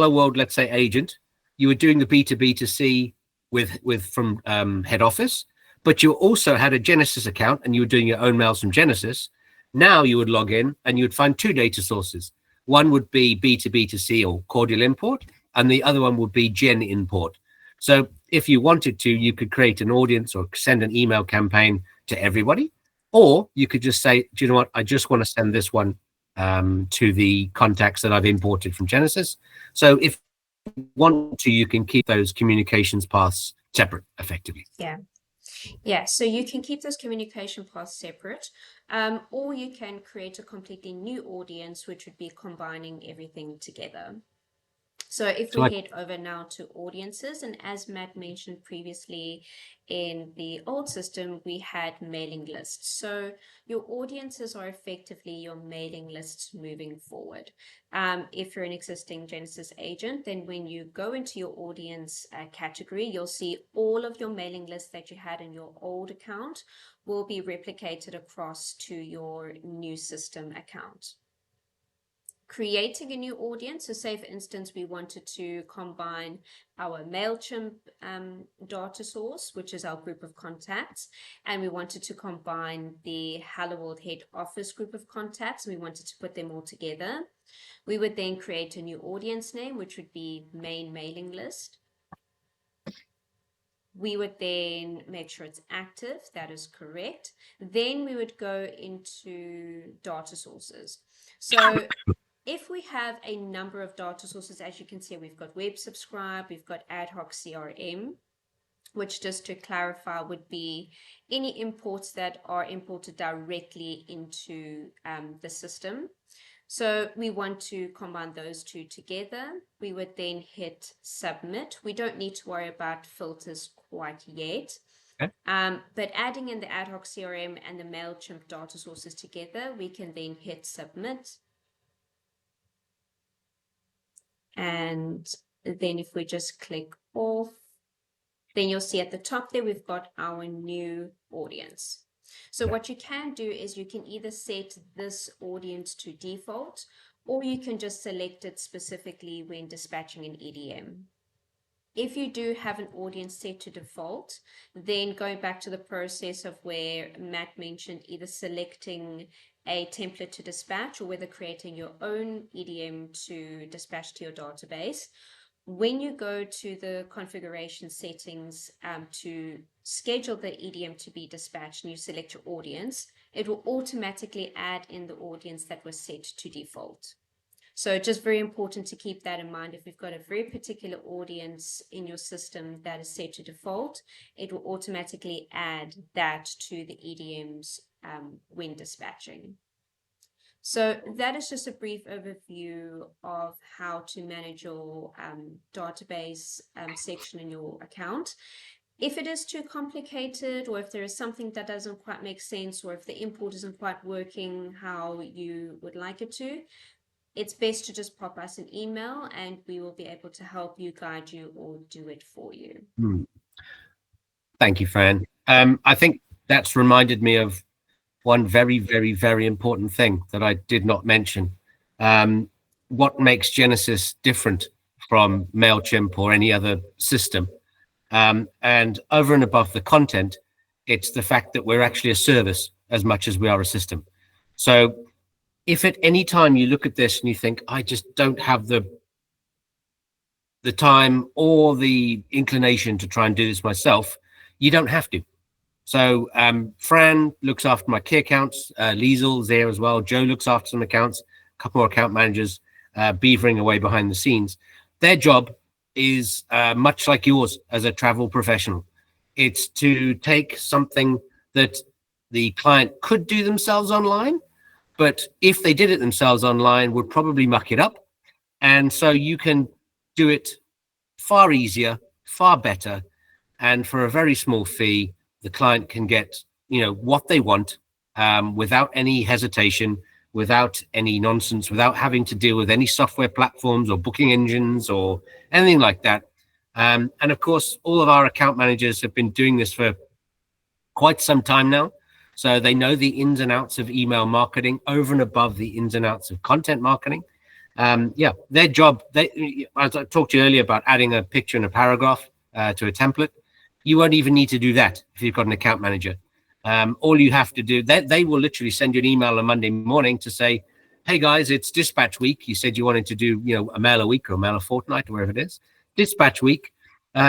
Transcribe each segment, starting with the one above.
Hello World, let's say agent, you were doing the B2B to C with from head office, but you also had a Genesis account and you were doing your own mails from Genesis. Now you would log in and you would find two data sources. One would be B2B to C or cordial import, and the other one would be Gen import. So if you wanted to, you could create an audience or send an email campaign to everybody, or you could just say, do you know what? I just want to send this one to the contacts that I've imported from Genesis. So if you want to, you can keep those communications paths separate effectively. Yeah, so you can keep those communication paths separate, or you can create a completely new audience, which would be combining everything together. So if we head over now to audiences, and as Matt mentioned previously, in the old system, we had mailing lists. So your audiences are effectively your mailing lists moving forward. If you're an existing Genesis agent, then when you go into your audience category, you'll see all of your mailing lists that you had in your old account will be replicated across to your new system account. Creating a new audience. So say, for instance, we wanted to combine our MailChimp data source, which is our group of contacts, and we wanted to combine the Hello World head office group of contacts. We wanted to put them all together. We would then create a new audience name, which would be main mailing list. We would then make sure it's active. That is correct. Then we would go into data sources. So if we have a number of data sources, as you can see, we've got web subscribe, we've got ad hoc CRM, which, just to clarify, would be any imports that are imported directly into the system. So we want to combine those two together. We would then hit submit. We don't need to worry about filters quite yet. Okay. But adding in the ad hoc CRM and the MailChimp data sources together, we can then hit submit. And then if we just click off, then you'll see at the top there, we've got our new audience. So what you can do is you can either set this audience to default, or you can just select it specifically when dispatching an EDM. If you do have an audience set to default, then going back to the process of where Matt mentioned, either selecting a template to dispatch or whether creating your own EDM to dispatch to your database. When you go to the configuration settings to schedule the EDM to be dispatched and you select your audience, it will automatically add in the audience that was set to default. So just very important to keep that in mind. If you've got a very particular audience in your system that is set to default, it will automatically add that to the EDMs when dispatching. So that is just a brief overview of how to manage your database section in your account. If it is too complicated, or if there is something that doesn't quite make sense, or if the import isn't quite working how you would like it to, it's best to just pop us an email and we will be able to help you, guide you, or do it for you. Thank you, Fran. I think that's reminded me of one very, very, very important thing that I did not mention. What makes Genesis different from MailChimp or any other system? And over and above the content, it's the fact that we're actually a service as much as we are a system. So if at any time you look at this and you think, I just don't have the time or the inclination to try and do this myself, you don't have to. So Fran looks after my key accounts, Liesel's there as well, Joe looks after some accounts, a couple more account managers beavering away behind the scenes. Their job is much like yours as a travel professional. It's to take something that the client could do themselves online, but if they did it themselves online, would probably muck it up. And so you can do it far easier, far better, and for a very small fee, the client can get, what they want without any hesitation, without any nonsense, without having to deal with any software platforms or booking engines or anything like that. And of course, all of our account managers have been doing this for quite some time now. So they know the ins and outs of email marketing over and above the ins and outs of content marketing. Yeah, their job, as I talked to you earlier about adding a picture and a paragraph to a template, you won't even need to do that if you've got an account manager. All you have to do, they will literally send you an email on Monday morning to say, hey guys, it's dispatch week. You said you wanted to do, a mail a week or a mail a fortnight or wherever it is. Dispatch week.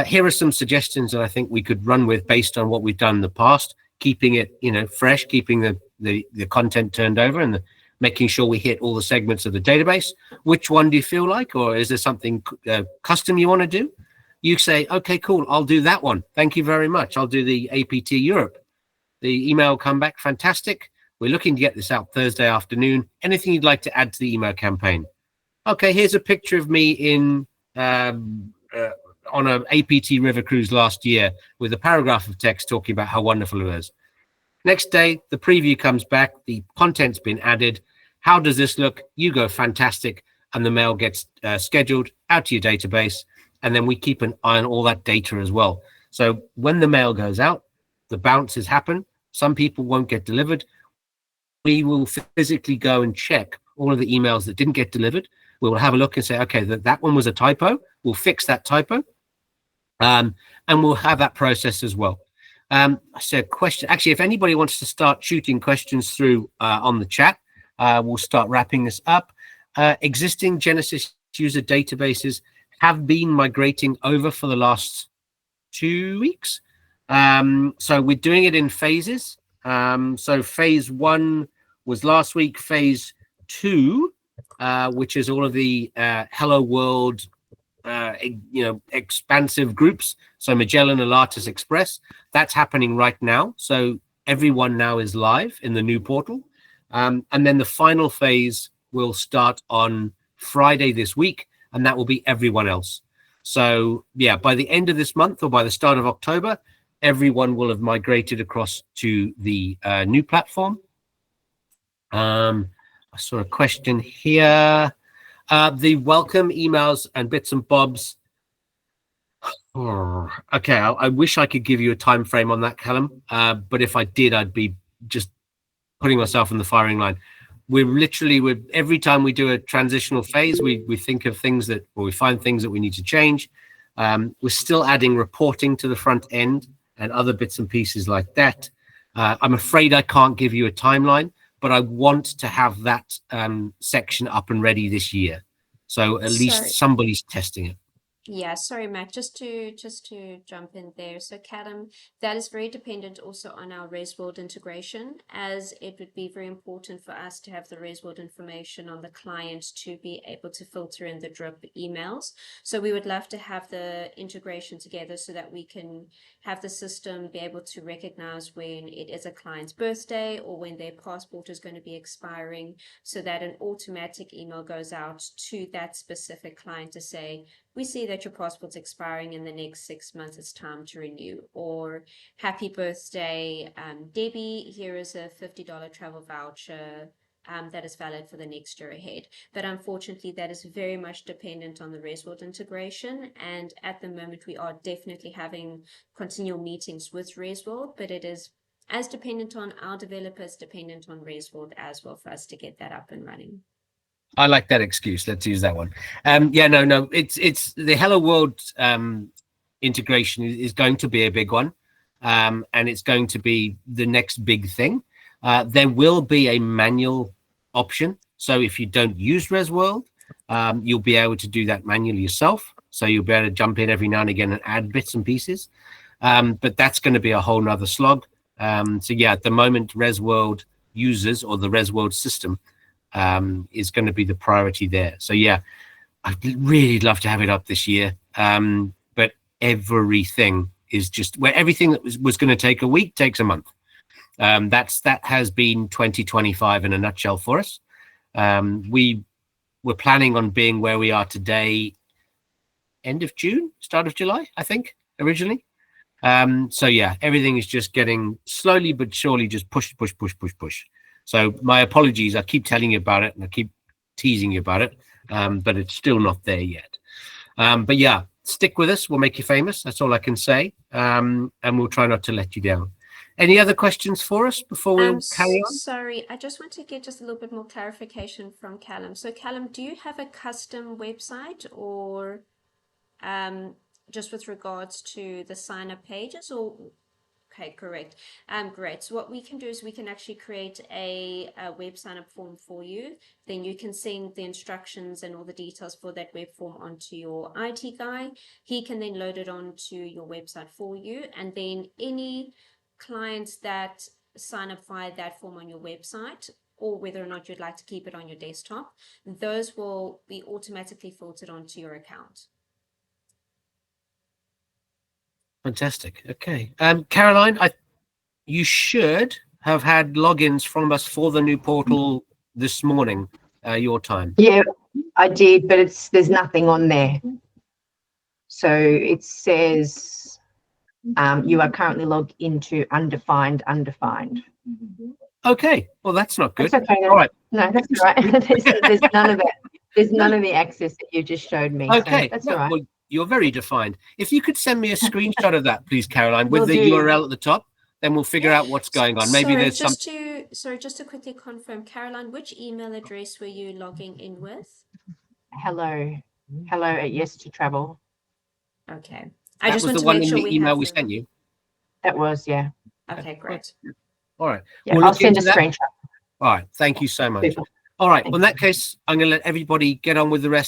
Here are some suggestions that I think we could run with based on what we've done in the past, keeping it, fresh, keeping the content turned over and making sure we hit all the segments of the database. Which one do you feel like, or is there something custom you want to do? You say, okay, cool, I'll do that one. Thank you very much. I'll do the APT Europe. The email will come back, fantastic. We're looking to get this out Thursday afternoon. Anything you'd like to add to the email campaign? Okay, here's a picture of me in on an APT river cruise last year with a paragraph of text talking about how wonderful it was. Next day, the preview comes back. The content's been added. How does this look? You go, fantastic. And the mail gets scheduled out to your database. And then we keep an eye on all that data as well. So when the mail goes out, the bounces happen. Some people won't get delivered. We will physically go and check all of the emails that didn't get delivered. We will have a look and say, okay, that one was a typo. We'll fix that typo. And we'll have that process as well. So question, actually, if anybody wants to start shooting questions through on the chat, we'll start wrapping this up. Existing Genesis user databases have been migrating over for the last 2 weeks. So we're doing it in phases. So phase 1 was last week. Phase 2, which is all of the Hello World, expansive groups. So Magellan, Alatus, Express, that's happening right now. So everyone now is live in the new portal. And then the final phase will start on Friday this week, and that will be everyone else. So yeah, by the end of this month or by the start of October, everyone will have migrated across to the new platform. I saw a question here. The welcome emails and bits and bobs. Oh, okay, I wish I could give you a time frame on that, Callum. But if I did, I'd be just putting myself in the firing line. We're every time we do a transitional phase, we think of things or we find things that we need to change. We're still adding reporting to the front end and other bits and pieces like that. I'm afraid I can't give you a timeline, but I want to have that section up and ready this year. So at least somebody's testing it. Yeah, sorry, Matt, just to jump in there. So Callum, that is very dependent also on our ResWorld integration, as it would be very important for us to have the ResWorld information on the client to be able to filter in the drip emails. So we would love to have the integration together so that we can have the system be able to recognize when it is a client's birthday or when their passport is going to be expiring, so that an automatic email goes out to that specific client to say, we see that your passport's expiring in the next 6 months, it's time to renew. Or happy birthday, Debbie, here is a $50 travel voucher that is valid for the next year ahead. But unfortunately, that is very much dependent on the ResWorld integration. And at the moment, we are definitely having continual meetings with ResWorld, but it is as dependent on our developers, dependent on ResWorld as well for us to get that up and running. I like that excuse. Let's use that one. No, it's the Hello World integration is going to be a big one, and it's going to be the next big thing. There will be a manual option, so if you don't use ResWorld, you'll be able to do that manually yourself. So you'll be able to jump in every now and again and add bits and pieces, but that's going to be a whole nother slog. So yeah, at the moment, ResWorld users or the ResWorld system is going to be the priority there. So yeah, I'd really love to have it up this year, but everything is just where everything that was going to take a week takes a month. That has been 2025 in a nutshell for us. We were planning on being where we are today, end of June, start of July, I think, originally. So yeah, everything is just getting slowly but surely just push. So my apologies. I keep telling you about it and I keep teasing you about it, but it's still not there yet. But yeah, stick with us. We'll make you famous. That's all I can say. And we'll try not to let you down. Any other questions for us before we carry on? Sorry, I just want to get just a little bit more clarification from Callum. So Callum, do you have a custom website or just with regards to the sign up pages or okay, correct. Great. So what we can do is we can actually create a web sign up form for you. Then you can send the instructions and all the details for that web form onto your IT guy. He can then load it onto your website for you. And then any clients that sign up via that form on your website, or whether or not you'd like to keep it on your desktop, those will be automatically filtered onto your account. Fantastic. Okay. Caroline, you should have had logins from us for the new portal this morning, your time. Yeah, I did, but there's nothing on there. So it says you are currently logged into undefined. Okay. Well, that's not good. That's okay. All right. No, that's all right. there's none of that. There's none of the access that you just showed me. Okay. So that's all right. Well, you're very defined. If you could send me a screenshot of that, please, Caroline, with Will the do. URL at the top, then we'll figure out what's going on. Maybe there's some. Just to quickly confirm, Caroline, which email address were you logging in with? Hello at Yes to Travel. Okay. That was the one in the email we sent you. That was, yeah. Okay, great. All right. Yeah, We'll I'll send a screenshot. All right. Thank you so much. Super. All right. Well, in that case, I'm going to let everybody get on with the rest